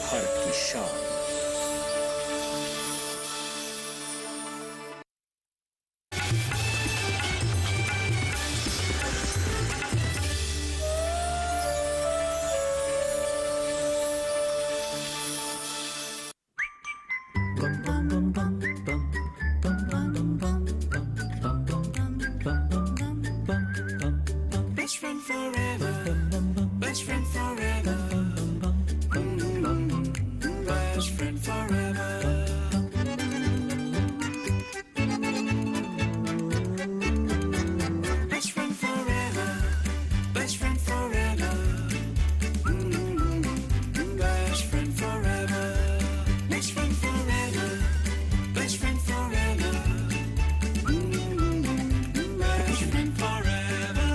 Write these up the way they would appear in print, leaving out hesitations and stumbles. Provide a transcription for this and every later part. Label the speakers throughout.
Speaker 1: भारत की शान।
Speaker 2: Best friend forever. Best friend forever. Best friend forever. Best friend forever. Best friend forever. Best friend forever. Best friend forever. Best friend forever. Best friend forever.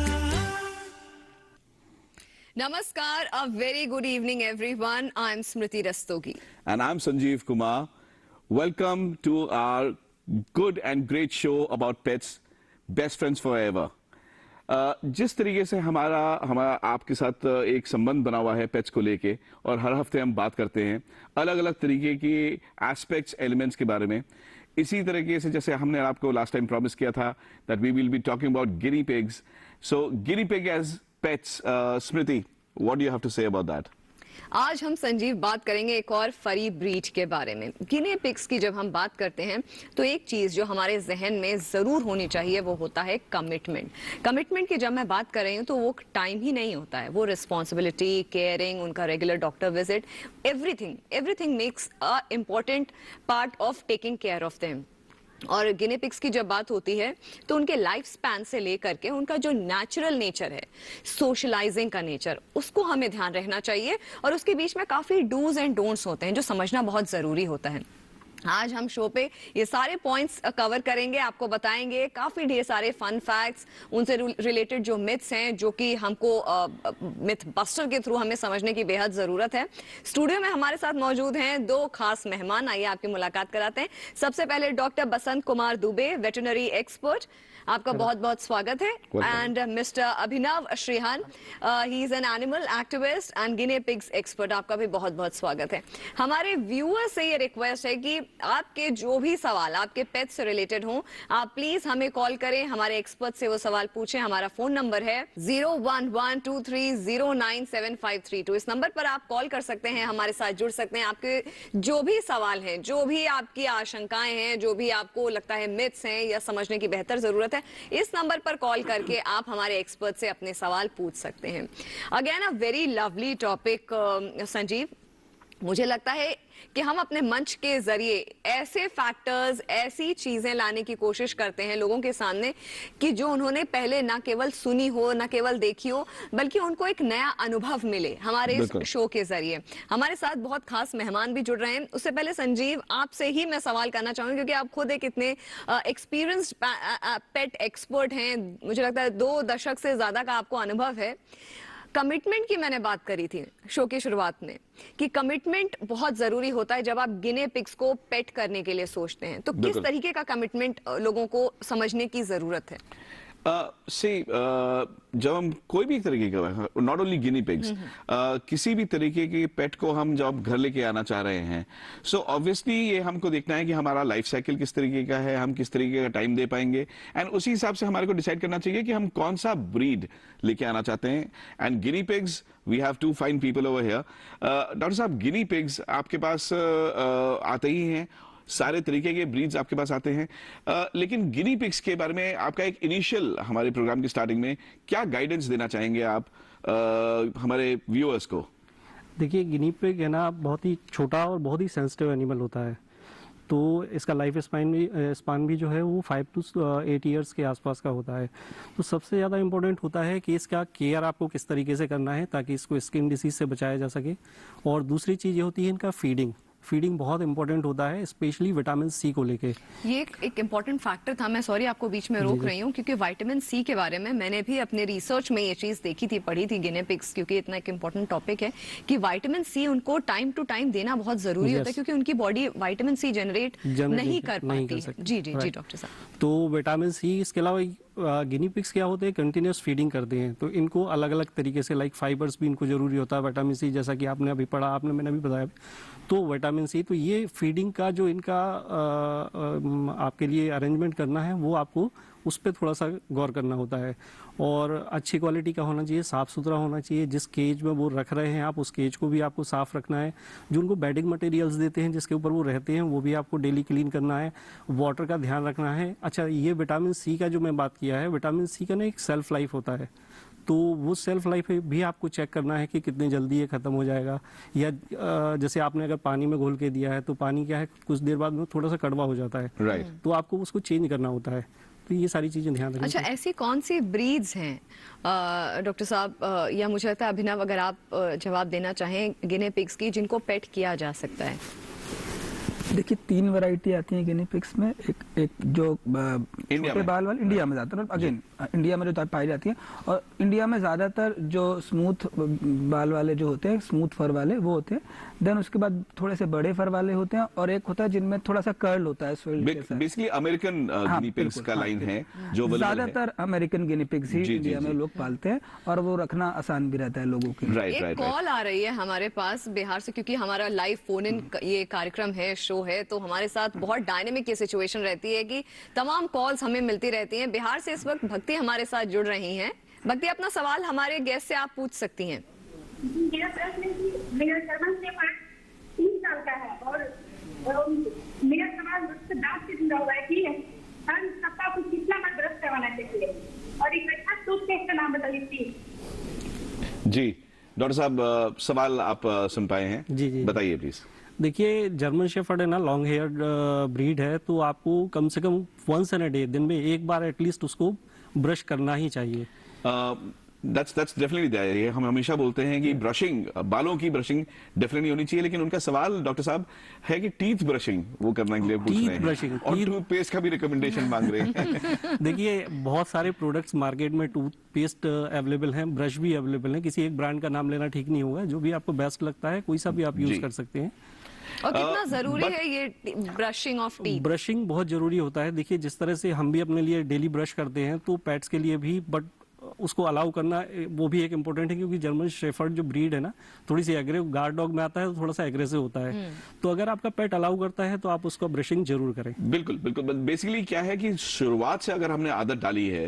Speaker 3: Namaskar, a very good evening everyone. I'm Smriti Rastogi.
Speaker 4: And I'm Sanjeev Kumar. Welcome to our good and great show about pets, Best Friends Forever. जिस तरीके से हमारा आपके साथ एक संबंध बना हुआ है पेट्स को लेके और हर हफ्ते हम बात करते हैं अलग अलग तरीके की एस्पेक्ट्स एलिमेंट्स के बारे में, इसी तरीके से जैसे हमने आपको लास्ट टाइम प्रॉमिस किया था that we will be talking about guinea pigs. So guinea pig as pets, Smriti, what do you have to say about that?
Speaker 3: आज हम संजीव बात करेंगे एक और फरी ब्रीड के बारे में. गिनी पिग्स की जब हम बात करते हैं तो एक चीज जो हमारे जहन में जरूर होनी चाहिए वो होता है कमिटमेंट. कमिटमेंट की जब मैं बात कर रही हूँ तो वो टाइम ही नहीं होता है, वो रिस्पॉन्सिबिलिटी, केयरिंग, उनका regular doctor visit, everything makes a important part of taking care of them. और गिनी पिग्स की जब बात होती है तो उनके लाइफ स्पैन से लेकर के उनका जो नेचुरल नेचर है, सोशलाइजिंग का नेचर, उसको हमें ध्यान रखना चाहिए और उसके बीच में काफी डूज एंड डोंट्स होते हैं जो समझना बहुत जरूरी होता है. आज हम शो पे ये सारे पॉइंट्स कवर करेंगे, आपको बताएंगे काफी ढेर सारे फन फैक्ट्स, उनसे रिलेटेड जो मिथ्स हैं जो कि हमको मिथ बस्टर के थ्रू हमें समझने की बेहद जरूरत है. स्टूडियो में हमारे साथ मौजूद हैं दो खास मेहमान. आइए आपकी मुलाकात कराते हैं. सबसे पहले doctor Basant Kumar Dubey, veterinary expert, आपका बहुत बहुत स्वागत है. And mister Abhinav Shrihan, he is an animal activist and guinea pigs expert, आपका भी बहुत बहुत स्वागत है. हमारे व्यूअर्स से ये रिक्वेस्ट है कि आपके जो भी सवाल आपके पेट से रिलेटेड हो, आप प्लीज हमें कॉल करें, हमारे एक्सपर्ट से वो सवाल पूछें. हमारा फोन नंबर है 011230975332. इस नंबर पर आप कॉल कर सकते हैं, हमारे साथ जुड़ सकते हैं. आपके जो भी सवाल हैं, जो भी आपकी आशंकाएं हैं, जो भी आपको लगता है मिथ्स हैं या समझने की बेहतर जरूरत है, इस नंबर पर कॉल करके आप हमारे एक्सपर्ट से अपने सवाल पूछ सकते हैं. Again a very lovely topic Sanjeev. मुझे लगता है कि हम अपने मंच के जरिए ऐसे फैक्टर्स, ऐसी चीजें लाने की कोशिश करते हैं लोगों के सामने कि जो उन्होंने पहले ना केवल सुनी हो, ना केवल देखी हो, बल्कि उनको एक नया अनुभव मिले हमारे इस शो के जरिए. हमारे साथ बहुत खास मेहमान भी जुड़ रहे हैं. उससे पहले संजीव, आपसे ही मैं सवाल करना चाहूंगी क्योंकि आप खुद एक इतने एक्सपीरियंस्ड पेट एक्सपर्ट हैं. मुझे लगता है 2 दशक से ज्यादा का आपको अनुभव है. कमिटमेंट की मैंने बात करी थी शो की शुरुआत में कि कमिटमेंट बहुत जरूरी होता है जब आप गिनी पिग्स को पेट करने के लिए सोचते हैं. तो किस तरीके का कमिटमेंट लोगों को समझने की जरूरत है?
Speaker 4: जब हम कोई भी तरीके का, नॉट ओनली गिनी पिग्स, किसी भी तरीके के पेट को हम जब घर लेके आना चाह रहे हैं, सो ऑब्वियसली ये हमको देखना है कि हमारा लाइफ साइकिल किस तरीके का है, हम किस तरीके का टाइम दे पाएंगे, एंड उसी हिसाब से हमारे को डिसाइड करना चाहिए कि हम कौन सा ब्रीड लेके आना चाहते हैं. And guinea pigs, we have to find people over here. Doctor साहब, गिनी पिग्स आपके पास आते ही हैं, सारे तरीके के ब्रीड्स आपके पास आते हैं, लेकिन गिनी पिग्स के बारे में आपका एक इनिशियल, हमारे प्रोग्राम की स्टार्टिंग में क्या गाइडेंस देना चाहेंगे आप हमारे व्यूअर्स को?
Speaker 5: देखिए, गिनी पिग है ना, बहुत ही छोटा और बहुत ही सेंसिटिव एनिमल होता है. तो इसका लाइफ स्पान भी जो है वो 5 to 8 ईयर्स के आसपास का होता है. तो सबसे ज़्यादा इम्पोर्टेंट होता है कि इसका केयर आपको किस तरीके से करना है ताकि इसको स्किन डिसीज से बचाया जा सके. और दूसरी चीज़ ये होती है इनका फीडिंग बहुत इंपॉर्टेंट होता है, स्पेशली विटामिन सी को लेके.
Speaker 3: ये एक इंपॉर्टेंट फैक्टर था. मैं सॉरी आपको बीच में रोक रही हूँ क्योंकि विटामिन सी के बारे में मैंने भी अपने रिसर्च में ये चीज देखी थी, पढ़ी थी गिनी पिग्स, क्योंकि इतना एक इंपॉर्टेंट टॉपिक है कि विटामिन सी उनको टाइम टू टाइम देना बहुत जरूरी होता है क्योंकि उनकी बॉडी विटामिन सी जनरेट नहीं कर पाती है. जी डॉक्टर साहब.
Speaker 5: तो विटामिन सी, इसके अलावा गिनी पिग्स क्या होते हैं, कंटिन्यूस फीडिंग करते हैं, तो इनको अलग अलग तरीके से लाइक फाइबर्स भी इनको जरूरी होता है, विटामिन सी जैसा कि आपने अभी पढ़ा, मैंने अभी बताया, तो विटामिन सी, तो ये फीडिंग का जो इनका आपके लिए अरेंजमेंट करना है वो आपको उस पर थोड़ा सा गौर करना होता है, और अच्छी क्वालिटी का होना चाहिए, साफ़ सुथरा होना चाहिए, जिस केज में वो रख रहे हैं आप उस केज को भी आपको साफ़ रखना है, जो उनको बेडिंग मटेरियल्स देते हैं जिसके ऊपर वो रहते हैं वो भी आपको डेली क्लीन करना है, वाटर का ध्यान रखना है। अच्छा, ये विटामिन सी का जो मैं बात किया है, विटामिन सी का ना एक सेल्फ लाइफ होता है, तो वो सेल्फ लाइफ भी आपको चेक करना है कि कितनी जल्दी ये ख़त्म हो जाएगा, या जैसे आपने अगर पानी में घोल के दिया है तो पानी क्या है कुछ देर बाद में थोड़ा सा कड़वा हो जाता है,
Speaker 4: राइट,
Speaker 5: तो आपको उसको चेंज करना होता है, तो ये सारी चीजें ध्यान रखनी।
Speaker 3: अच्छा, ऐसी कौन सी ब्रीड्स हैं डॉक्टर साहब, या मुझे लगता है अभिनव अगर आप जवाब देना चाहें गिने पिग्स की जिनको पेट किया जा सकता है?
Speaker 1: देखिए 3 वैरायटी आती हैं गिनी पिग्स में। एक जो छोटे बाल वाले इंडिया में ज्यादातर, अगेन इंडिया में जो पाई जाती है, और इंडिया में ज्यादातर जो स्मूथ बाल वाले जो होते हैं, स्मूथ फर वाले वो होते हैं। देन उसके बाद थोड़े से बड़े फर वाले होते हैं, और एक होता है जिनमें थोड़ा सा कर्ल होता है स्वेल्ड के साथ।
Speaker 4: बेसिकली अमेरिकन गिनी पिग्स का लाइन है जो
Speaker 1: ज्यादातर अमेरिकन गिनी पिग्स ही इंडिया में लोग पालते हैं, और वो रखना आसान भी रहता है लोगों के लिए।
Speaker 3: एक कॉल आ रही है हमारे पास बिहार से, क्योंकि हमारा लाइव फोन इन ये कार्यक्रम है, शो है, तो हमारे साथ बहुत डायनेमिक ये सिचुएशन रहती है कि तमाम कॉल्स हमें मिलती रहती हैं। बिहार से इस वक्त भक्ति हमारे साथ जुड़ रही हैं। भक्ति, अपना सवाल हमारे गेस्ट से आप पूछ सकती हैं।
Speaker 6: मेरा प्रश्न है कि मेरा जर्मन शेफर्ड 3 साल का है, और मेरा सवाल उससे दांत से जुड़ा हुआ है कि हर सप्ताह को कितना बार ब्रश करवाना चाहिए, और एक अच्छा टूथपेस्ट का नाम बताइए प्लीज।
Speaker 4: जी डॉक्टर साहब, सवाल आप सुन पाए हैं?
Speaker 5: जी
Speaker 4: बताइए प्लीज।
Speaker 5: देखिए, जर्मन शेफर्ड है ना, लॉन्ग हेयर ब्रीड है, तो आपको कम से come once in a day, दिन में एक बार एटलीस्ट उसको ब्रश करना ही चाहिए।
Speaker 4: That's definitely there. ये हम हमेशा बोलते हैं कि ब्रशिंग, बालों की ब्रशिंग डेफिनेटली होनी चाहिए, लेकिन उनका सवाल डॉक्टर साहब है कि टीथ ब्रशिंग वो करने के लिए पूछ रहे हैं, और टूथपेस्ट का भी रिकमेंडेशन मांग रहे हैं।
Speaker 5: देखिए, बहुत सारे प्रोडक्ट्स मार्केट में टूथपेस्ट अवेलेबल हैं, ब्रश भी अवेलेबल हैं, किसी एक ब्रांड का नाम लेना ठीक नहीं होगा, जो भी आपको बेस्ट लगता है कोई सा भी आप यूज कर सकते हैं।
Speaker 3: और कितना जरूरी है ये ब्रशिंग ऑफ टीथ?
Speaker 5: ब्रशिंग बहुत जरूरी होता है। देखिए, जिस तरह से हम भी अपने लिए डेली ब्रश करते हैं, तो पेट्स के लिए भी, बट उसको अलाउ करना वो भी एक इम्पोर्टेंट है, क्योंकि जर्मन शेफर्ड जो ब्रीड है ना, थोड़ी सी एग्रेसिव, गार्ड डॉग में आता है तो थोड़ा सा एग्रेसिव होता है, तो अगर आपका पेट अलाउ करता है तो आप उसको ब्रशिंग जरूर करें।
Speaker 4: बिल्कुल बिल्कुल। बेसिकली क्या है कि शुरुआत से अगर हमने आदत डाली है,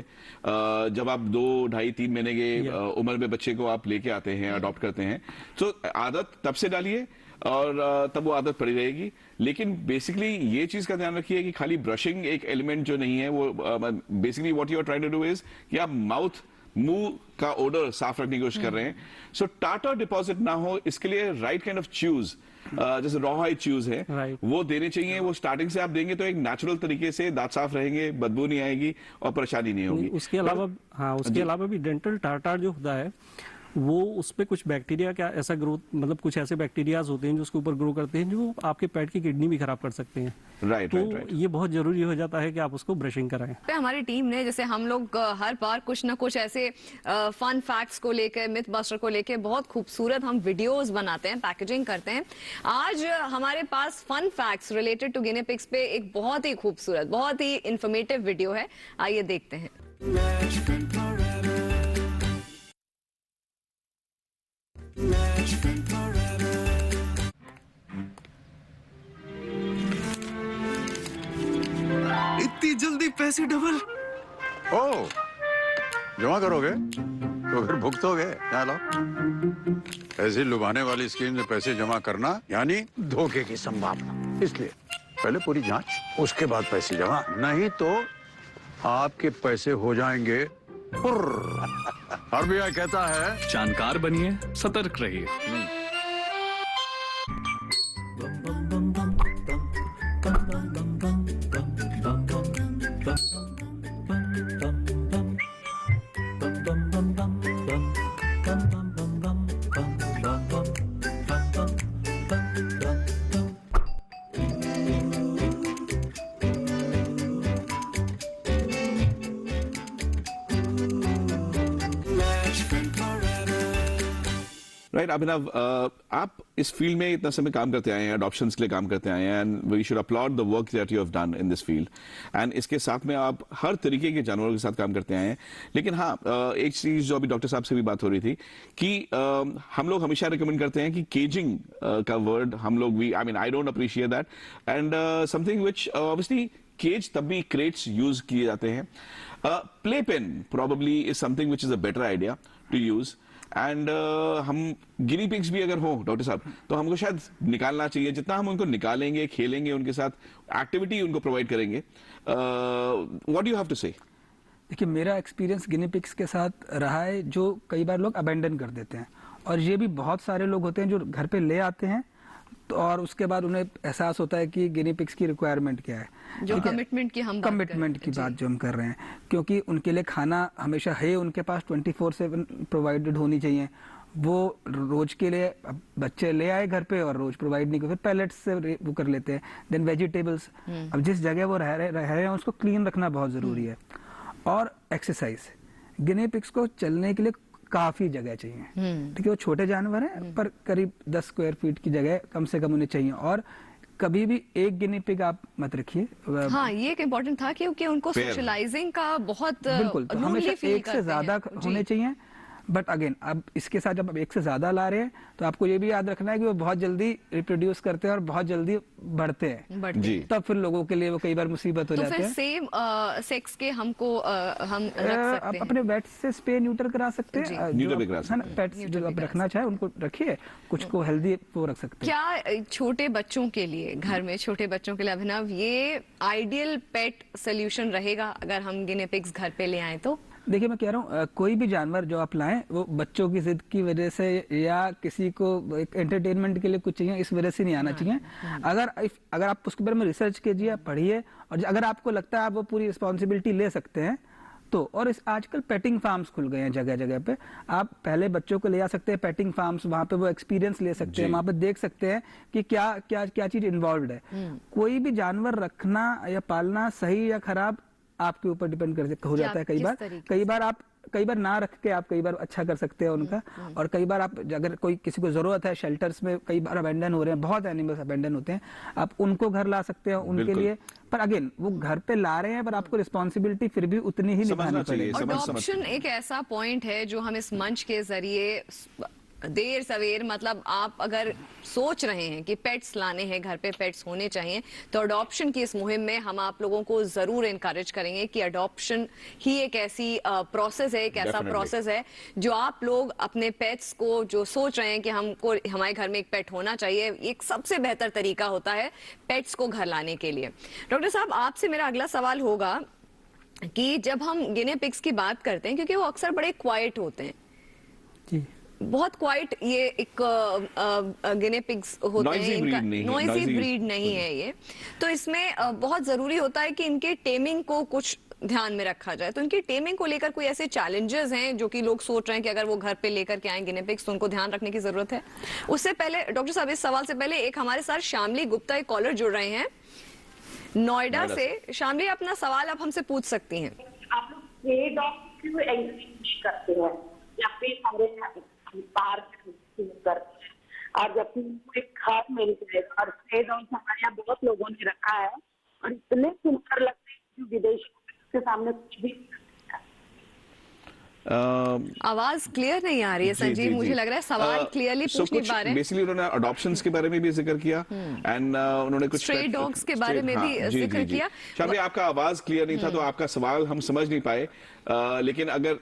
Speaker 4: जब आप 2, 2.5, 3 महीने के उम्र में बच्चे को आप लेके आते हैं, अडॉप्ट करते हैं, तो आदत तब से डालिए और तब वो आदत पड़ी रहेगी। लेकिन बेसिकली ये चीज का ध्यान रखिए कि खाली ब्रशिंग एक एलिमेंट जो नहीं है, वो basically what you are trying to do is कि आप मुंह का ओडर साफ रखने की कोशिश कर रहे हैं। सो टाटा डिपॉजिट ना हो, इसके लिए राइट काइंड ऑफ च्यूज, जैसे रॉहाई च्यूज है, वो देने चाहिए। वो स्टार्टिंग से आप देंगे तो एक नेचुरल तरीके से दांत साफ रहेंगे, बदबू नहीं आएगी और परेशानी नहीं होगी।
Speaker 5: उसके अलावा उसके अलावा भी डेंटल टार्टार जो होता है, वो उस पे कुछ बैक्टीरिया का ऐसा ग्रोथ, मतलब कुछ ऐसे बैक्टीरियाज होते हैं जो उसके ऊपर ग्रो करते हैं, जो आपके पेट की किडनी भी खराब कर सकते हैं।
Speaker 4: राइट।
Speaker 5: ये बहुत जरूरी हो जाता है कि आप उसको ब्रशिंग कराएं।
Speaker 3: हमारी टीम ने, जैसे हम लोग हर बार कुछ ना कुछ ऐसे फन फैक्ट्स को लेकर, मिथ बस्टर को लेकर बहुत खूबसूरत हम वीडियोस बनाते हैं, पैकेजिंग करते हैं। आज हमारे पास fun facts related to guinea pigs पे एक बहुत ही खूबसूरत, बहुत ही इंफॉर्मेटिव वीडियो है, आइए देखते हैं।
Speaker 2: Best friend forever. Best friend forever.
Speaker 7: इतनी जल्दी पैसे डबल?
Speaker 8: ओ, जमा करोगे तो फिर भुगतोगे। क्या लो, ऐसी लुभाने वाली स्कीम में पैसे जमा करना यानी धोखे की संभावना, इसलिए पहले पूरी जांच, उसके बाद पैसे जमा, नहीं तो आपके पैसे हो जाएंगे फुर्र। आरबीआई कहता है
Speaker 7: जानकार बनिए, सतर्क रहिए।
Speaker 2: Best friend forever.
Speaker 4: राइट अभिनव, आप इस फील्ड में इतना समय काम करते आए हैं, अडॉप्शंस के लिए काम करते आए हैं, and we should upload the work that you have done in this field, and इसके साथ में आप हर तरीके के जानवरों के साथ काम करते आए हैं। लेकिन हाँ, एक चीज जो अभी डॉक्टर साहब से भी बात हो रही थी कि हम लोग हमेशा रिकमेंड करते हैं कि केजिंग का वर्ड हम लोग I don't appreciate that, and something which obviously cage तब भी क्रेट्स यूज किए जाते हैं। Playpen probably is something which is a better idea to use, and हम गिनी पिग्स भी अगर हो डॉक्टर साहब तो हमको शायद निकालना चाहिए। जितना हम उनको निकालेंगे, खेलेंगे, उनके साथ एक्टिविटी उनको प्रोवाइड करेंगे। What do you have to say?
Speaker 1: देखिए, मेरा एक्सपीरियंस गिनी पिग्स के साथ रहा है, जो कई बार लोग अबेंडन कर देते हैं, और ये भी बहुत सारे लोग होते हैं जो घर पे ले आते हैं तो और उसके बाद उन्हें एहसास होता है कि गिनी पिग्स की रिक्वायरमेंट क्या है,
Speaker 3: जो कमिटमेंट की हम
Speaker 1: कमिटमेंट की बात जो हम कर रहे हैं, क्योंकि उनके लिए खाना हमेशा है उनके पास 24/7 प्रोवाइडेड होनी चाहिए। वो रोज के लिए बच्चे ले आए घर पे और रोज प्रोवाइड नहीं कर, फिर पैलेट्स से वो कर लेते हैं। देन वेजिटेबल्स, अब जिस जगह वो रह रहे हैं उसको क्लीन रखना बहुत जरूरी है। और एक्सरसाइज, गिनी पिग्स को चलने के लिए काफी जगह चाहिए, ठीक है। वो छोटे जानवर हैं पर करीब 10 स्क्वायर फीट की जगह कम से कम उन्हें चाहिए। और कभी भी एक गिनी पिग आप मत रखिए।
Speaker 3: हाँ, ये एक इम्पोर्टेंट था क्योंकि उनको सोशलाइजिंग का बहुत
Speaker 1: बिल्कुल, तो हमेशा एक से ज्यादा होने चाहिए। बट अगेन, अब इसके साथ जब आप एक से ज्यादा ला रहे हैं तो आपको ये भी याद रखना है कि वो बहुत जल्दी रिप्रोड्यूस करते हैं और बहुत जल्दी बढ़ते हैं
Speaker 4: जी।
Speaker 1: तब फिर लोगों के लिए वो कई बार मुसीबत हो
Speaker 3: तो
Speaker 1: जाते
Speaker 3: फिर
Speaker 1: हैं।
Speaker 3: सेम सेक्स के हमको हम रख सकते
Speaker 1: आप
Speaker 3: हैं।
Speaker 1: अपने वेट से स्प्रे न्यूटर करा सकते हैं,
Speaker 4: न्यूटर भी करा सकते हैं।
Speaker 1: पेट्स जो आप रखना चाहे उनको रखिए, कुछ को हेल्दी वो रख सकते हैं।
Speaker 3: क्या छोटे बच्चों के लिए, घर में छोटे बच्चों के लिए अभिनव, ये आइडियल पेट सोल्यूशन रहेगा अगर हम गिनी पिग्स घर पे ले आए तो?
Speaker 1: देखिए, मैं कह रहा हूँ कोई भी जानवर जो आप लाएं वो बच्चों की जिद की वजह से या किसी को एक एंटरटेनमेंट के लिए कुछ चाहिए इस वजह से नहीं आना चाहिए। अगर आप उसके बारे में रिसर्च कीजिए, पढ़िए, और अगर आपको लगता है आप वो पूरी रिस्पॉन्सिबिलिटी ले सकते हैं तो। और इस आजकल पेटिंग फार्म्स खुल गए हैं जगह जगह पे, आप पहले बच्चों को ले आ सकते हैं पेटिंग फार्म्स, वहां पे वो एक्सपीरियंस ले सकते हैं, वहां पे देख सकते हैं कि क्या क्या क्या चीज इन्वॉल्व है। कोई भी जानवर रखना या पालना सही या खराब आपके ऊपर डिपेंड हो जाता है। कई बार ना रख के आप कई बार अच्छा कर सकते हैं उनका। और कई बार आप अगर कोई किसी को जरूरत है, शेल्टर्स में कई बार अबेंडन हो रहे हैं, बहुत एनिमल्स अबेंडन होते हैं, आप उनको घर ला सकते हैं उनके लिए। पर अगेन, वो घर पे ला रहे हैं पर आपको रिस्पॉन्सिबिलिटी फिर भी उतनी ही निभानी पड़ेगी।
Speaker 3: अडॉप्शन एक ऐसा पॉइंट है जो हम इस मंच के जरिए देर सवेर, मतलब आप अगर सोच रहे हैं कि पेट्स लाने हैं घर पे, पेट्स होने चाहिए, तो अडॉप्शन की इस मुहिम में हम आप लोगों को जरूर इनकरेज करेंगे कि अडॉप्शन ही एक ऐसी प्रोसेस है, एक ऐसा प्रोसेस है जो आप लोग अपने पेट्स को, जो सोच रहे हैं कि हमको हमारे घर में एक पेट होना चाहिए, एक सबसे बेहतर तरीका होता है पेट्स को घर लाने के लिए। डॉक्टर साहब, आपसे मेरा अगला सवाल होगा कि जब हम गिनी पिग्स की बात करते हैं, क्योंकि वो अक्सर बड़े क्वाइट होते हैं
Speaker 1: जी,
Speaker 3: बहुत क्वाइट, ये एक गिनी पिग्स होते हैं, इनका नॉइजी ब्रीड नहीं है ये, तो इसमें बहुत जरूरी होता है कि इनके टेमिंग को कुछ ध्यान में रखा जाए। तो इनकी टेमिंग को लेकर कोई ऐसे चैलेंजेस हैं जो कि लोग सोच रहे हैं कि अगर वो घर पे लेकर के आए गिनी पिग्स तो उनको ध्यान रखने की जरूरत है? उससे पहले डॉक्टर साहब, इस सवाल से पहले एक हमारे साथ श्यामली गुप्ता, एक कॉलर जुड़ रहे हैं नोएडा से। श्यामली, अपना सवाल आप हमसे पूछ सकती हैं।
Speaker 6: आप लोग स्ट्रे डॉग क्यों एंकरेज करते हैं या फिर हमारे पार्क करते हैं? और जबकि एक घर मिल गए और स्ट्रे डॉग हमारे यहाँ बहुत लोगों ने रखा है और इतने सुंदर लगते हैं कि विदेश के सामने कुछ भी।
Speaker 3: आवाज क्लियर नहीं आ रही है संजीव, मुझे लग रहा है सवाल क्लियरली पूछ नहीं पा रहे हैं।
Speaker 4: बेसिकली उन्होंने अडॉप्शंस के बारे में भी जिक्र किया एंड उन्होंने कुछ
Speaker 3: स्ट्रे डॉग्स के बारे में भी जिक्र किया।
Speaker 4: शायद आपका आवाज क्लियर नहीं था तो आपका सवाल हम समझ नहीं पाए, लेकिन अगर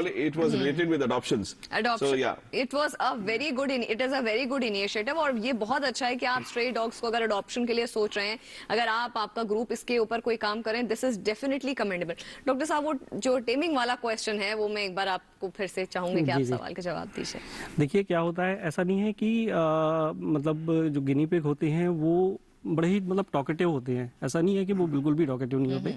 Speaker 4: it was related with adoptions, so या
Speaker 3: it was a very good, it is a very good initiative. और ये बहुत अच्छा है कि आप स्ट्रे डॉग्स को अगर अडॉप्शन के लिए सोच रहे हैं, अगर आपका ग्रुप इसके ऊपर कोई काम करें, this is definitely commendable. Doctor साहब, वो जो टेमिंग वाला क्वेश्चन है वो मैं एक बार आपको फिर से चाहूंगी कि आप सवाल का जवाब दीजिए।
Speaker 5: देखिए, क्या होता है, ऐसा नहीं है कि मतलब जो गिनी पिग होते हैं वो बड़े ही मतलब टॉकेटिव होते हैं, ऐसा नहीं है कि वो बिल्कुल भी टॉकेटिव नहीं होते।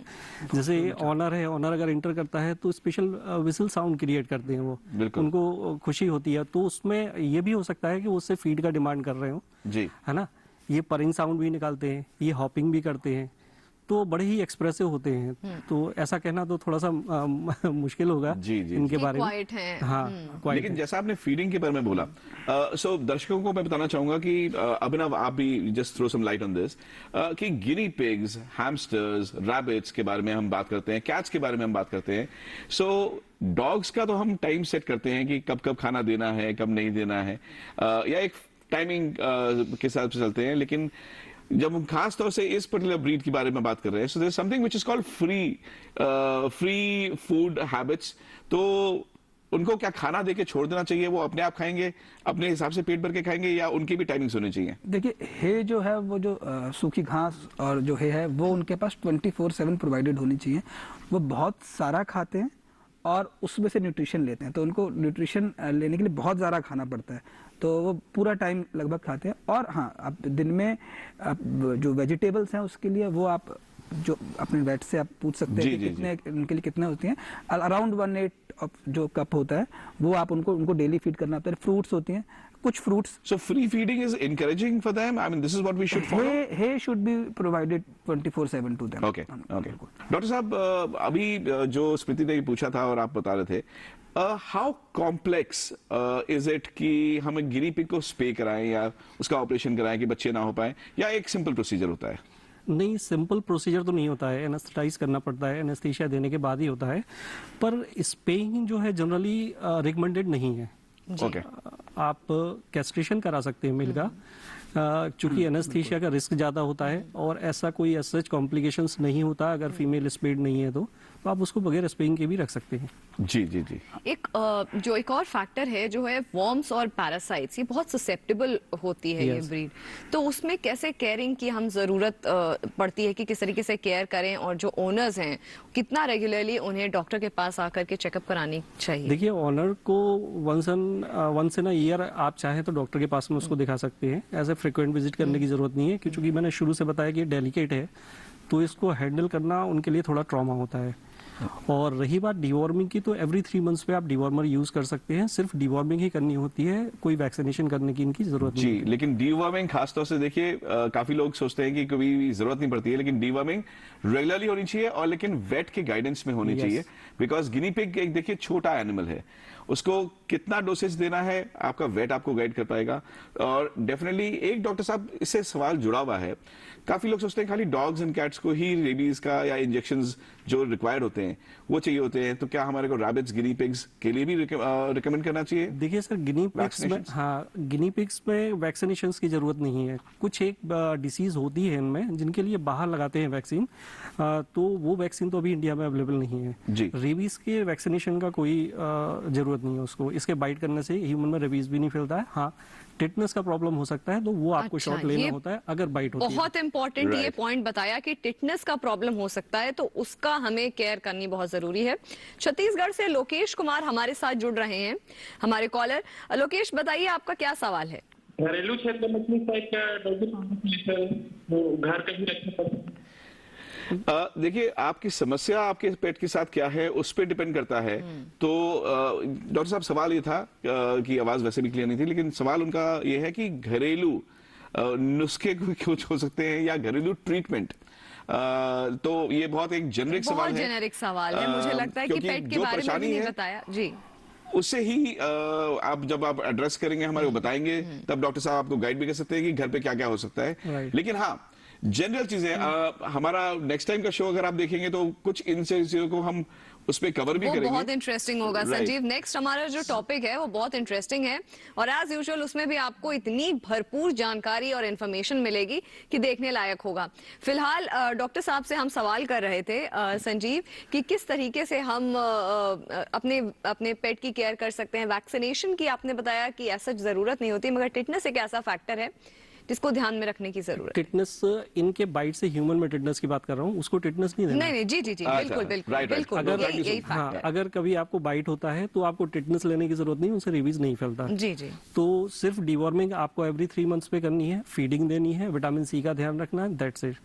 Speaker 5: जैसे ऑनर है, ऑनर अगर इंटर करता है तो स्पेशल विसल साउंड क्रिएट करते हैं वो, उनको खुशी होती है। तो उसमें ये भी हो सकता है कि वो उससे फीड का डिमांड कर रहे हो जी, है ना। ये परिंग साउंड भी निकालते हैं, ये हॉपिंग भी करते हैं। तो बड़े ही एक्सप्रेसिव होते हैं। तो ऐसा कहना तो थोड़ा सा मुश्किल होगा
Speaker 4: जी, जी,
Speaker 5: इनके
Speaker 3: कि
Speaker 5: बारे में।
Speaker 3: quiet हैं।
Speaker 5: हाँ, quiet
Speaker 4: लेकिन
Speaker 5: हैं।
Speaker 4: जैसा आपने फीडिंग के बारे में बोला, सो दर्शकों को मैं बताना चाहूंगा कि अभिनव, आप भी just throw some light on this, कि गिनी पिग्स, हैमस्टर्स, रैबिट्स के बारे में हम बात करते हैं, कैट्स के बारे में हम बात करते हैं। सो डॉग्स का तो हम टाइम सेट करते हैं कि कब कब खाना देना है, कब नहीं देना है, या एक टाइमिंग के हिसाब से चलते हैं। लेकिन जब हम खास तौर से इस पर्टिकुलर ब्रीड के बारे में बात कर रहे हैं, so there is something which is called free food habits. तो उनको क्या खाना देके छोड़ देना चाहिए, वो अपने आप खाएंगे, अपने हिसाब से पेट भर के खाएंगे, या उनकी भी टाइमिंग्स होनी चाहिए?
Speaker 1: देखिए, हे जो है वो जो सूखी घास और जो है वो उनके पास 24/7 प्रोवाइडेड होनी चाहिए। वो बहुत सारा खाते हैं और उसमें से न्यूट्रिशन लेते हैं, तो उनको न्यूट्रिशन लेने के लिए बहुत ज़्यादा खाना पड़ता है, तो वो पूरा टाइम लगभग खाते हैं। और हाँ, आप दिन में आप जो वेजिटेबल्स हैं उसके लिए वो आप जो अपने वेट से आप पूछ सकते हैं कि कितने उनके लिए कितने होती हैं। अराउंड 1/8 ऑफ जो कप होता है वो आप उनको डेली फीड करना होता है। फ्रूट्स होती हैं, कुछ fruits.
Speaker 4: So free feeding is encouraging for them. I mean, this is what we should follow.
Speaker 1: Hay should be provided 24/7 to them.
Speaker 4: Okay, okay. Doctor साहब, अभी जो स्मृति ने पूछा था और आप बता रहे थे, हाउ कॉम्प्लेक्स इज इट कि हम एक गिनी पिग को स्पे कराएं या उसका ऑपरेशन कराएं कि बच्चे ना हो पाए, या एक सिंपल प्रोसीजर होता है?
Speaker 5: नहीं, सिंपल प्रोसीजर तो नहीं होता है, एनेस्थेटाइज करना पड़ता है, एनेस्थीसिया देने के बाद ही होता है। पर स्पेइंग जो है जनरली रिकमेंडेड नहीं है।
Speaker 4: ओके,
Speaker 5: आप कैस्ट्रेशन करा सकते हैं मेल का, चूंकि एनेस्थीसिया का रिस्क ज्यादा होता है और ऐसा कोई सच कॉम्प्लिकेशंस नहीं होता अगर फीमेल स्पेड नहीं है तो आप उसको बगैर स्पेइंग के भी रख सकते हैं।
Speaker 4: जी जी जी।
Speaker 3: जो एक और फैक्टर है जो है वॉर्म्स और पैरासाइट्स, ये बहुत ससेप्टेबल होती है ये ब्रीड। तो उसमें कैसे केयरिंग की हम जरूरत पड़ती है कि किस तरीके से केयर करें, और जो ओनर्स हैं कितना रेगुलरली उन्हें डॉक्टर के पास आकर के चेकअप करानी चाहिए?
Speaker 5: देखिए, ओनर को वंस इन अ ईयर आप चाहे तो डॉक्टर के पास में उसको दिखा सकते हैं। ऐसे फ्रिक्वेंट विजिट करने की जरूरत नहीं है, क्योंकि मैंने शुरू से बताया कि डेलिकेट है, तो इसको हैंडल करना उनके लिए थोड़ा ट्रॉमा होता है। और रही बात डिवॉर्मिंग की, तो एवरी 3 मंथ्स पे आप डिवॉर्मर यूज कर सकते हैं। सिर्फ डिवॉर्मिंग ही करनी होती है, कोई वैक्सीनेशन करने की इनकी जरूरत नहीं है।
Speaker 4: लेकिन डिवॉर्मिंग खासतौर से देखिए, काफी लोग सोचते हैं कि कभी जरूरत नहीं पड़ती है, लेकिन डिवॉर्मिंग रेगुलरली होनी चाहिए, और लेकिन वेट के गाइडेंस में होनी चाहिए। बिकॉज गिनी पिग एक देखिए छोटा एनिमल है, उसको कितना डोसेज देना है आपका वेट आपको गाइड कर पाएगा। और डेफिनेटली एक डॉक्टर साहब, इससे सवाल जुड़ा हुआ है, काफी लोग सोचते हैं खाली डॉग्स एंड कैट्स को ही रेबीज का या इंजेक्शंस जो रिक्वायर्ड होते हैं वो चाहिए होते हैं, तो क्या हमारे को रैबिट्स, गिनी पिग्स के लिए भी रिकमेंड करना चाहिए?
Speaker 5: देखिए सर, गिनी पिग्स में वैक्सीनेशंस की जरूरत नहीं है। कुछ एक डिसीज होती है इनमें जिनके लिए बाहर लगाते हैं वैक्सीन, तो वो वैक्सीन तो अभी इंडिया में अवेलेबल नहीं है
Speaker 4: जी।
Speaker 5: रेबीज के वैक्सीनेशन का कोई जरूरत नहीं है उसको। इसके बाइट करने से ह्यूमन में रेबीज भी नहीं फैलता है। हाँ, टिटनेस का प्रॉब्लम हो सकता है, तो वो आपको शॉट लेना होता है अगर बाइट होती है।
Speaker 3: बहुत इंपॉर्टेंट ये पॉइंट बताया कि टिटनेस का प्रॉब्लम हो सकता है, तो उसका हमें केयर करनी बहुत जरूरी है। छत्तीसगढ़ से लोकेश कुमार हमारे साथ जुड़ रहे हैं, हमारे कॉलर। लोकेश, बताइए आपका क्या सवाल है?
Speaker 9: घरेलू क्षेत्र में घर कहीं रखना पड़ता है?
Speaker 4: देखिए, आपकी समस्या आपके पेट के साथ क्या है उस पर डिपेंड करता है। तो डॉक्टर साहब, सवाल ये था कि आवाज वैसे भी क्लियर नहीं थी, लेकिन सवाल उनका ये है कि घरेलू नुस्खे कुछ हो सकते हैं या घरेलू ट्रीटमेंट। तो ये बहुत एक जेनरिक सवाल है,
Speaker 3: जेनेरिक सवाल है। मुझे लगता है कि पेट के बारे में भी नहीं बताया जी।
Speaker 4: उससे ही जब आप एड्रेस करेंगे हमारे को बताएंगे, तब डॉक्टर साहब आपको गाइड भी कर सकते हैं कि घर पे क्या क्या हो सकता है। लेकिन हाँ, जनरल चीजें हमारा नेक्स्ट टाइम का शो अगर आप देखेंगे तो कुछ इन चीजों को हम उस पे कवर भी करेंगे।
Speaker 3: बहुत इंटरेस्टिंग होगा संजीव। नेक्स्ट हमारा जो टॉपिक है वो बहुत इंटरेस्टिंग है, और एज यूजुअल उसमें भी आपको इतनी भरपूर जानकारी और इन्फॉर्मेशन मिलेगी कि देखने लायक होगा। फिलहाल डॉक्टर साहब से हम सवाल कर रहे थे संजीव कि किस तरीके से हम अपने पेट की केयर कर सकते हैं। वैक्सीनेशन की आपने बताया कि ऐसा जरूरत नहीं होती, मगर टिटनेस एक ऐसा फैक्टर है जिसको ध्यान में रखने की जरूरत है।
Speaker 5: टिटनेस, इनके बाइट से ह्यूमन में टिटनेस की बात कर रहा हूँ, उसको टिटनेस नहीं देना।
Speaker 3: नहीं, जी, बिल्कुल बिल्कुल।
Speaker 5: अगर कभी आपको बाइट होता है तो आपको टिटनेस लेने की जरूरत नहीं, उनसे रेबीज नहीं फैलता।
Speaker 3: जी।
Speaker 5: तो सिर्फ डिवॉर्मिंग आपको एवरी 3 मंथ्स पे करनी है, फीडिंग देनी है, विटामिन सी का ध्यान रखना है, दैट्स इट।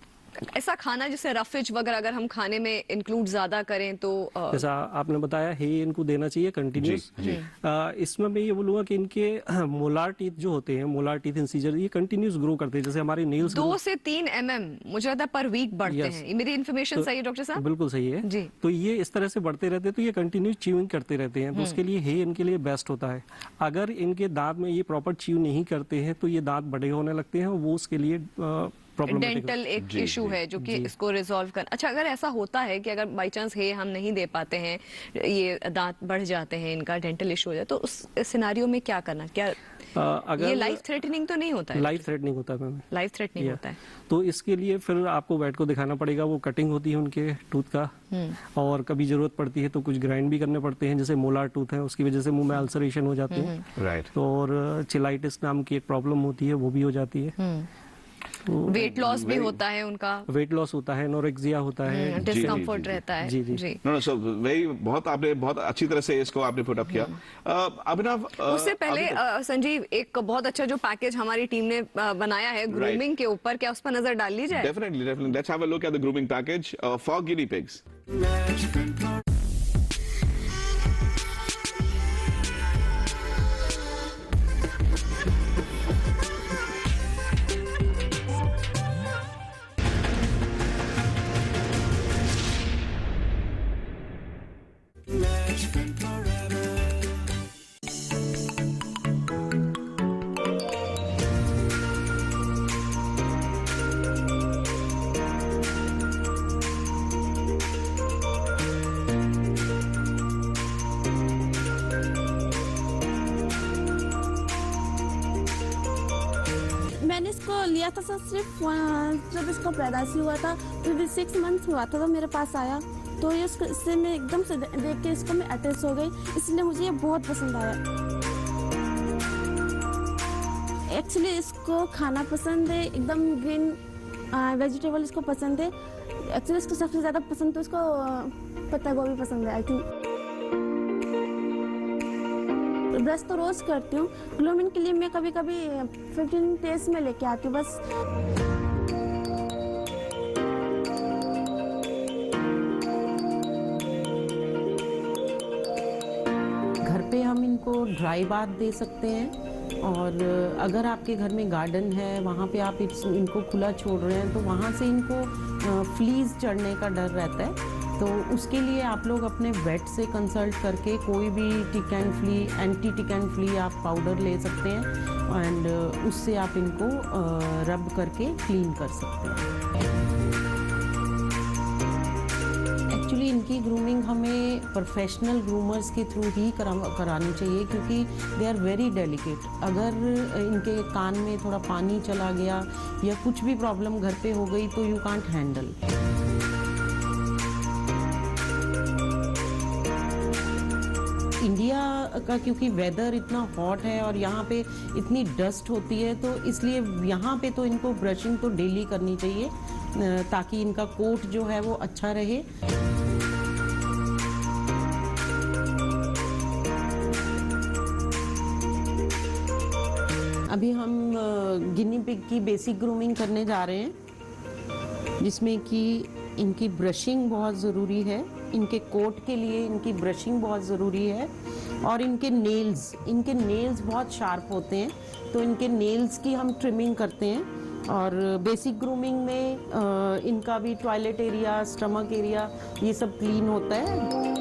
Speaker 3: ऐसा खाना जिससे रफेज वगैरह अगर हम खाने में इंक्लूड ज्यादा करें तो
Speaker 5: जैसा आपने बताया है इनको देना चाहिए कंटिन्यूस। इसमें मैं ये बोलूंगा कि इनके मोलार टीथ जो होते हैं, मोलार टीथ इंसीजर, ये कंटिन्यूस ग्रो करते हैं। जैसे हमारे नेल्स
Speaker 3: 2 से 3 mm मुझे लगता है पर वीक बढ़ते
Speaker 5: Yes.
Speaker 3: हैं। ये मेरी इन्फॉर्मेशन सही है डॉक्टर साहब?
Speaker 5: बिल्कुल सही है
Speaker 3: जी।
Speaker 5: तो ये इस तरह से बढ़ते रहते हैं, तो ये कंटिन्यूस च्यूइंग करते रहते हैं, तो उसके लिए हे इनके लिए बेस्ट होता है। अगर इनके दांत में ये प्रॉपर च्यू नहीं करते हैं तो ये दांत बड़े होने लगते हैं, वो उसके लिए
Speaker 3: डेंटल एक इशू है जो कि इसको रिजॉल्व कर। अच्छा, अगर ऐसा होता है कि अगर बाई चांस है हम नहीं दे पाते हैं, ये दांत बढ़ जाते हैं, इनका डेंटल इशू हो जाए, तो उस सिनेरियो में क्या करना? क्या
Speaker 5: अगर
Speaker 3: ये लाइफ थ्रेटनिंग तो नहीं होता है?
Speaker 5: लाइफ थ्रेटनिंग होता है मैम।
Speaker 3: लाइफ थ्रेटनिंग होता है
Speaker 5: तो इसके लिए फिर आपको वेट को दिखाना पड़ेगा। वो कटिंग होती है उनके टूथ का, और कभी जरूरत पड़ती है तो कुछ ग्राइंड भी करने पड़ते हैं। जैसे मोलार टूथ है, उसकी वजह से मुंह में अल्सरेशन हो जाते हैं,
Speaker 4: राइट।
Speaker 5: और चिलाइटिस नाम की एक प्रॉब्लम होती है, वो भी हो जाती है।
Speaker 3: वेट लॉस भी होता है उनका,
Speaker 5: वेट लॉस होता है, नोरेक्सिया होता है,
Speaker 3: डिस्कम्फर्ट रहता है।
Speaker 5: जी जी।
Speaker 4: नो सो वही आपने बहुत अच्छी तरह से इसको आपने पुट अप किया। अभिनव,
Speaker 3: उससे पहले संजीव, एक बहुत अच्छा जो पैकेज हमारी टीम ने बनाया है ग्रूमिंग के ऊपर, क्या उस पर नजर डाल ली जाए?
Speaker 4: Definitely let's have a look at the grooming package for Guinea pigs.
Speaker 10: मैंने इसको लिया था सर सिर्फ जब इसको पैदाइशी हुआ था, फिर 6 मंथ हुआ था तो मेरे पास आया, तो ये इससे मैं एकदम से देख के इसको मैं अटैच हो गई, इसलिए मुझे ये बहुत पसंद आया। एक्चुअली इसको खाना पसंद है, एकदम ग्रीन वेजिटेबल इसको पसंद है। एक्चुअली इसको सबसे ज़्यादा पसंद तो इसको पत्ता गोभी पसंद है। आई थिंक ब्रश तो रोज करती हूँ, ग्रूमिंग के लिए मैं कभी कभी 15 डेज में लेके आती हूँ बस।
Speaker 11: घर पे हम इनको ड्राई बाथ दे सकते हैं, और अगर आपके घर में गार्डन है, वहाँ पे आप इनको खुला छोड़ रहे हैं, तो वहाँ से इनको फ्लीज चढ़ने का डर रहता है। तो उसके लिए आप लोग अपने वेट से कंसल्ट करके कोई भी tick and flea, anti tick and flea आप पाउडर ले सकते हैं, एंड उससे आप इनको रब करके क्लीन कर सकते हैं। एक्चुअली इनकी ग्रूमिंग हमें प्रोफेशनल ग्रूमर्स के थ्रू ही करानी चाहिए, क्योंकि दे आर वेरी डेलिकेट। अगर इनके कान में थोड़ा पानी चला गया या कुछ भी प्रॉब्लम घर पे हो गई तो यू कांट हैंडल। इंडिया का क्योंकि वेदर इतना हॉट है और यहाँ पे इतनी डस्ट होती है, तो इसलिए यहाँ पे तो इनको ब्रशिंग तो डेली करनी चाहिए, ताकि इनका कोट जो है वो अच्छा रहे। अभी हम गिनी पिग की बेसिक ग्रूमिंग करने जा रहे हैं, जिसमें कि इनकी ब्रशिंग बहुत ज़रूरी है, इनके कोट के लिए इनकी ब्रशिंग बहुत ज़रूरी है, और इनके नेल्स बहुत शार्प होते हैं, तो इनके नेल्स की हम ट्रिमिंग करते हैं। और बेसिक ग्रूमिंग में इनका भी टॉयलेट एरिया, स्टमक एरिया, ये सब क्लीन होता है।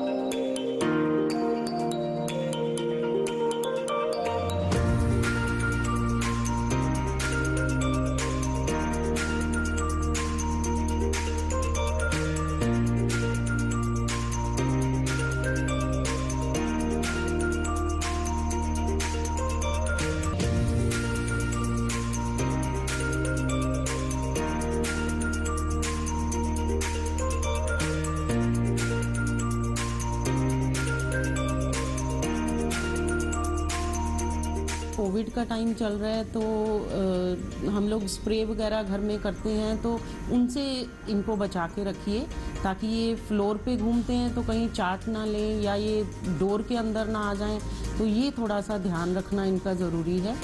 Speaker 11: कोविड का टाइम चल रहा है, तो हम लोग स्प्रे वगैरह घर में करते हैं, तो उनसे इनको बचा के रखिए, ताकि ये फ्लोर पे घूमते हैं तो कहीं चाट ना लें या ये डोर के अंदर ना आ जाएं, तो ये थोड़ा सा ध्यान रखना इनका ज़रूरी है।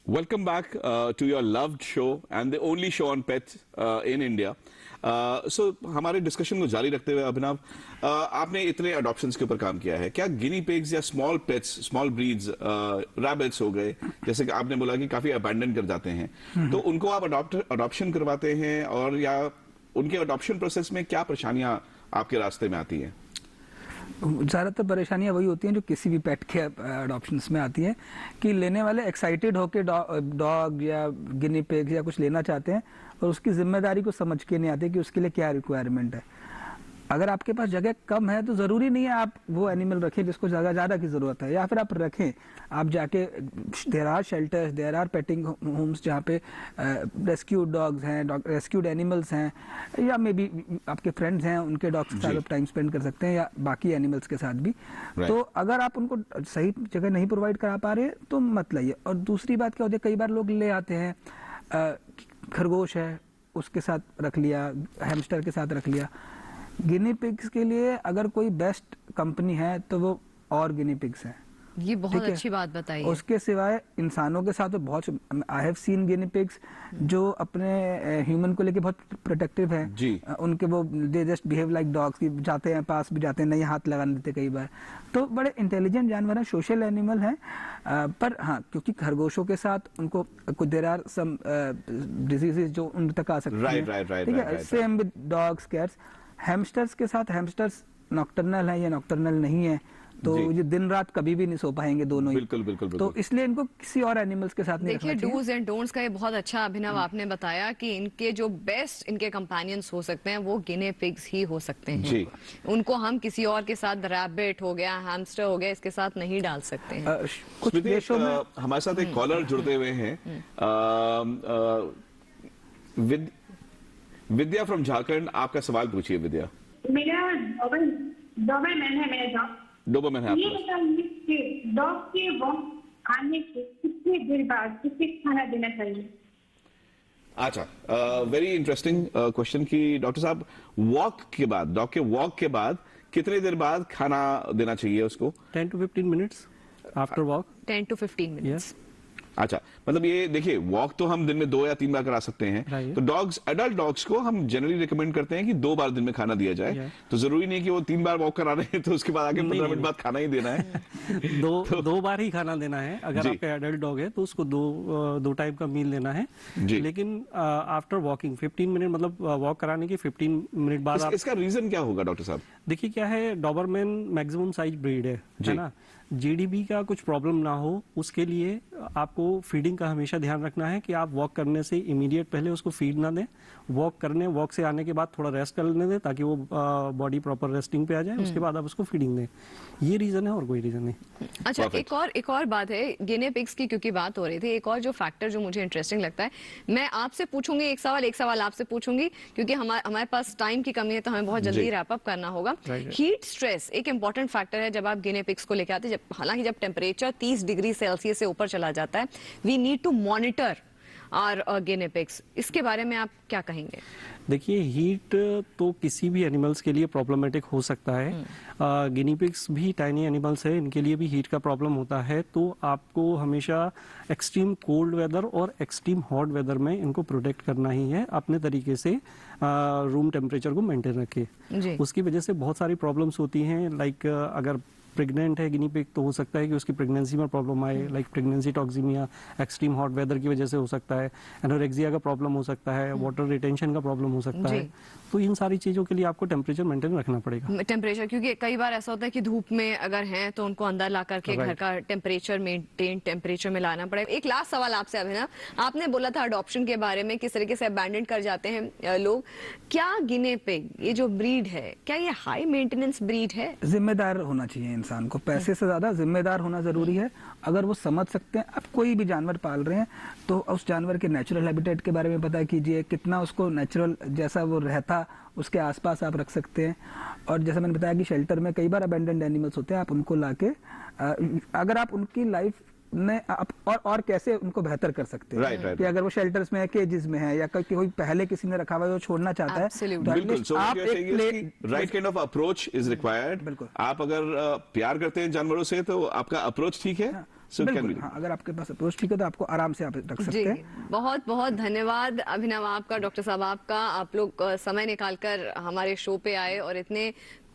Speaker 4: Welcome back to your loved show and the only show on pets in India. So हमारे डिस्कशन को जारी रखते हुए अभिनव, आपने इतने अडॉप्शंस के ऊपर काम किया है, क्या गिनी पिग्स या small pets, small breeds, rabbits हो गए, जैसे कि आपने बोला कि काफी अबैंडन कर जाते हैं, तो उनको आप अडॉप्शन करवाते हैं, और या उनके अडॉप्शन प्रोसेस में क्या परेशानियां आपके रास्ते में आती हैं?
Speaker 1: ज़्यादातर परेशानियां वही होती हैं जो किसी भी पेट के अडॉप्शंस में आती हैं, कि लेने वाले एक्साइटेड होकर डॉग या गिनी पिग या कुछ लेना चाहते हैं और उसकी जिम्मेदारी को समझ के नहीं आते कि उसके लिए क्या रिक्वायरमेंट है। अगर आपके पास जगह कम है तो ज़रूरी नहीं है आप वो एनिमल रखें जिसको जगह ज़्यादा की ज़रूरत है, या फिर आप रखें, आप जाके there are shelters, there are petting homes जहाँ पे रेस्क्यूड डॉग्स हैं, रेस्क्यूड एनिमल्स हैं, या मे बी आपके फ्रेंड्स हैं उनके डॉग्स के साथ आप टाइम स्पेंड कर सकते हैं, या बाकी एनिमल्स के साथ भी। तो अगर आप उनको सही जगह नहीं प्रोवाइड करा पा रहे तो मत लाइए। और दूसरी बात क्या होती है, कई बार लोग ले आते हैं, खरगोश है उसके साथ रख लिया, हैमस्टर के साथ रख लिया। गिनी पिग्स के लिए अगर कोई बेस्ट कंपनी है तो वो और गिनी पिग्स हैं।
Speaker 3: ये बहुत अच्छी बात बताई है।
Speaker 1: उसके सिवाय इंसानों के साथ तो बहुत, I have seen Guinea pigs जो अपने ह्यूमन को लेके बहुत प्रोटेक्टिव हैं, उनके वो they just behave like dogs, की जाते हैं पास भी जाते हैं, नहीं हाथ लगाने देते कई बार, तो बड़े इंटेलिजेंट जानवर हैं, सोशल एनिमल हैं। पर हाँ, क्योंकि खरगोशों के साथ उनको कुछ देयर आर सम डिजीजेस जो उन तक आ सकती हैं, ठीक है। Same with dogs, cats. Hamsters के साथ, हैमस्टर्स नॉक्टर्नल है या नॉक्टर्नल नहीं है, तो ये दिन रात कभी भी नहीं सो पाएंगे दोनों ही।
Speaker 4: बिल्कुल।
Speaker 1: तो इसलिए इनको किसी और एनिमल्स के साथ नहीं रखना चाहिए।
Speaker 3: देखिए, डूज एंड डोंट्स का ये बहुत अच्छा अभिनव आपने बताया कि इनके जो बेस्ट इनके कंपेनियंस हो सकते हैं वो गिने पिग्स ही हो सकते हैं जी। उनको हम किसी और के साथ, रैबिट हो गया, हैमस्टर हो गया, इसके साथ नहीं डाल सकते हैं।
Speaker 1: कुछ देशों में
Speaker 4: हमारे साथ एक कॉलर जुड़ते हुए हैं, विद्या फ्रॉम झारखंड। आपका सवाल पूछिए विद्या।
Speaker 6: मेरा डोबरमैन है, मेरा डॉग
Speaker 4: डोबरमैन है।
Speaker 6: ये बताइए कि डॉग के वॉक आने के कितने देर बाद किसे खाना देना चाहिए?
Speaker 4: अच्छा, वेरी इंटरेस्टिंग क्वेश्चन कि डॉक्टर साहब, वॉक के बाद, डॉग के वॉक के बाद कितने देर बाद खाना देना चाहिए उसको?
Speaker 5: 10 to 15 minutes after walk.
Speaker 3: 10 to 15 minutes.
Speaker 4: अच्छा, मतलब ये देखिए, वॉक तो हम दिन में 2 या 3 बार करा सकते हैं, तो डॉग्स, एडल्ट डॉग्स को हम जनरली रिकमेंड करते हैं कि 2 बार दिन में खाना दिया जाए। तो जरूरी नहीं कि वो 3 बार वॉक करा रहे हैं तो उसके बाद आगे 15 मिनट बाद खाना ही देना है।
Speaker 5: दो बार ही खाना देना है। अगर आपका एडल्ट डॉग है तो उसको दो टाइप का मील देना है, लेकिन आफ्टर वॉकिंग 15 मिनट, मतलब वॉक कराने के 15 मिनट बाद
Speaker 4: इसका रीजन क्या होगा डॉक्टर साहब?
Speaker 5: देखिए क्या है, डॉबरमैन मैक्सिमम साइज ब्रीड है ना, जीडीबी का कुछ प्रॉब्लम ना हो उसके लिए आपको फीडिंग का हमेशा ध्यान रखना है कि आप वॉक करने से इमीडिएट पहले उसको फीड ना दें, वॉक से आने के बाद थोड़ा रेस्ट करने दें ताकि वो बॉडी प्रॉपर रेस्टिंग पे आ जाए, उसके बाद आप उसको फीडिंग दें। ये रीजन है और कोई रीजन नहीं।
Speaker 3: अच्छा, एक और बात है गिने पिग्स की, क्योंकि बात हो रही थी, एक और जो फैक्टर जो मुझे इंटरेस्टिंग लगता है, मैं आपसे पूछूंगी एक सवाल आपसे पूछूंगी, क्योंकि हमारे पास टाइम की कमी है तो हमें बहुत जल्दी रैप अप करना होगा। हीट स्ट्रेस एक इंपॉर्टेंट फैक्टर है जब आप गिने पिग्स को लेकर आते हैं। हालांकि जब टेम्परेचर 30 डिग्री सेल्सियस से ऊपर चला जाता है, we need to monitor our guinea pigs. इसके बारे में आप क्या कहेंगे?
Speaker 5: देखिए, हीट तो किसी भी एनिमल्स के लिए प्रॉब्लमेटिक हो सकता है। गिनी पिग्स भी टाइनी एनिमल्स है, इनके लिए भी हीट का प्रॉब्लम होता है। तो आपको हमेशा एक्सट्रीम कोल्ड वेदर और एक्सट्रीम हॉट वेदर में इनको प्रोटेक्ट करना ही है। अपने तरीके से रूम टेम्परेचर को मेंटेन रखें। उसकी वजह से बहुत सारी प्रॉब्लम्स होती हैं, लाइक अगर प्रेग्नेंट है गिनी पिग तो हो सकता है कि उसकी प्रेगनेंसी में प्रॉब्लम आए, like pregnancy toxaemia extreme hot weather की वजह से हो सकता है, एनोरेक्सिया का प्रॉब्लम हो सकता है, वाटर रिटेंशन का प्रॉब्लम हो सकता है। तो इन सारी चीजों के लिए आपको टेम्परेचर मेंटेन रखना पड़ेगा।
Speaker 3: टेम्परेचर, क्योंकि कई बार ऐसा होता है कि धूप में अगर हैं तो उनको अंदर ला करके घर का टेम्परेचर मेंटेन टेम्परेचर में लाना पड़ेगा। एक लास्ट सवाल आपसे अभिनव, आपने बोला था अडॉप्शन के बारे में, किस तरीके से अबैंडन कर जाते हैं लोग। क्या गिने पिग ये जो ब्रीड है, क्या ये हाई मेंटेनेंस ब्रीड है?
Speaker 1: जिम्मेदार होना चाहिए इंसान को, पैसे से ज्यादा जिम्मेदार होना जरूरी है। अगर वो समझ सकते हैं, अब कोई भी जानवर पाल रहे हैं तो उस जानवर के नेचुरल हैबिटेट के बारे में पता कीजिए, कितना उसको नेचुरल जैसा वो रहता उसके आसपास आप रख सकते हैं। और जैसा मैंने बताया कि शेल्टर में कई बार अबैंडन्ड एनिमल्स होते हैं, आप उनको लाके अगर आप उनकी लाइफ ने और कैसे उनको बेहतर कर सकते हैं।
Speaker 4: Right.
Speaker 1: कि अगर वो शेल्टर्स में है, केजेस में है, या कोई पहले किसी ने रखा हुआ है वो छोड़ना चाहता है,
Speaker 3: Absolutely.
Speaker 1: तो at
Speaker 4: बिल्कुल,
Speaker 1: least
Speaker 4: so
Speaker 1: आप
Speaker 4: what you're saying
Speaker 1: एक
Speaker 4: is
Speaker 1: प्लेट
Speaker 4: कि right kind of approach is required.
Speaker 1: बिल्कुल।
Speaker 4: आप अगर प्यार करते हैं जानवरों से तो आपका अप्रोच ठीक है, so it can
Speaker 1: बिल्कुल,
Speaker 4: be.
Speaker 1: हाँ, अगर आपके पास अप्रोच ठीक है तो आपको आराम से आप रख सकते
Speaker 3: जी,
Speaker 1: हैं।
Speaker 3: बहुत बहुत धन्यवाद अभिनव आपका, डॉक्टर साहब आपका। आप लोग समय निकालकर हमारे शो पे आए और इतने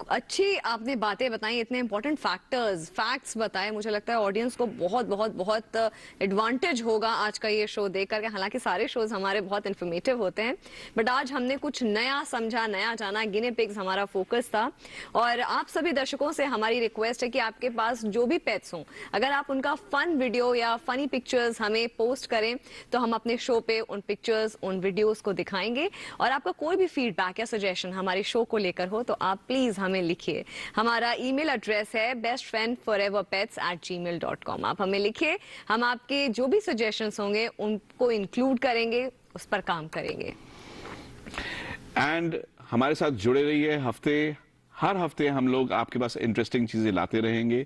Speaker 3: अच्छी आपने बातें बताई, इतने इंपॉर्टेंट फैक्ट्स बताए। मुझे लगता है ऑडियंस को बहुत बहुत बहुत एडवांटेज होगा आज का ये शो देख करके। हालांकि सारे शोज हमारे बहुत इन्फॉर्मेटिव होते हैं, बट आज हमने कुछ नया समझा, नया जाना। गिनी पिग्स हमारा फोकस था। और आप सभी दर्शकों से हमारी रिक्वेस्ट है कि आपके पास जो भी पेट्स हों, अगर आप उनका फन वीडियो या फनी पिक्चर्स हमें पोस्ट करें तो हम अपने शो पे उन पिक्चर्स, उन वीडियोस को दिखाएंगे। और आपका कोई भी फीडबैक या सजेशन हमारे शो को लेकर हो तो आप प्लीज हमें लिखिए। हमारा ईमेल एड्रेस है bestfriendforeverpets@gmail.com। आप हमें लिखिए, हम आपके जो भी सजेशंस होंगे उनको इंक्लूड करेंगे, उस पर काम करेंगे।
Speaker 4: एंड हमारे साथ जुड़े रहिए। हर हफ्ते हम लोग आपके पास इंटरेस्टिंग चीजें लाते रहेंगे।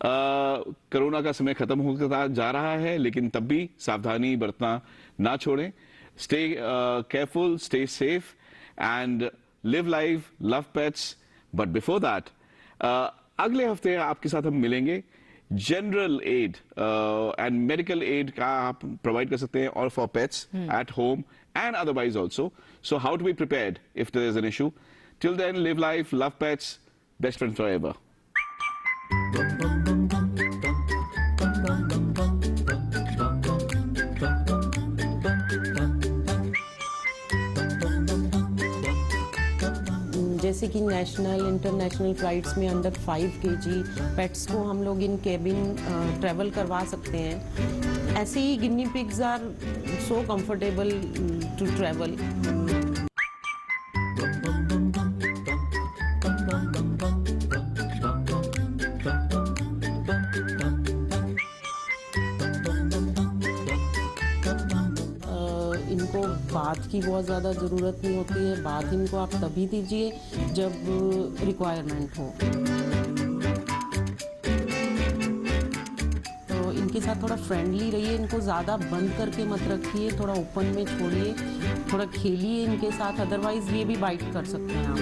Speaker 4: कोरोना का समय खत्म होता जा रहा है, लेकिन तब भी सावधानी बरतना ना छोड़ें। Stay careful, stay safe and live life, love pets. But before that अगले हफ्ते आपके साथ हम मिलेंगे। General aid and medical aid का आप प्रोवाइड कर सकते हैं, और for pets at home and otherwise also. So how to be prepared if there is an issue. Till then, live life, love pets, best friends forever.
Speaker 11: जैसे कि national international flights में under 5 kg pets को हम लोग इन cabin travel करवा सकते हैं। ऐसे ही guinea pigs are so comfortable to travel. इनको बाथ की बहुत ज़्यादा ज़रूरत नहीं होती है। बाथ इनको आप तभी दीजिए जब रिक्वायरमेंट हो। तो इनके साथ थोड़ा फ्रेंडली रहिए, इनको ज़्यादा बंद करके मत रखिए, थोड़ा ओपन में छोड़िए, थोड़ा खेलिए इनके साथ, अदरवाइज़ ये भी बाइट कर सकते हैं आप।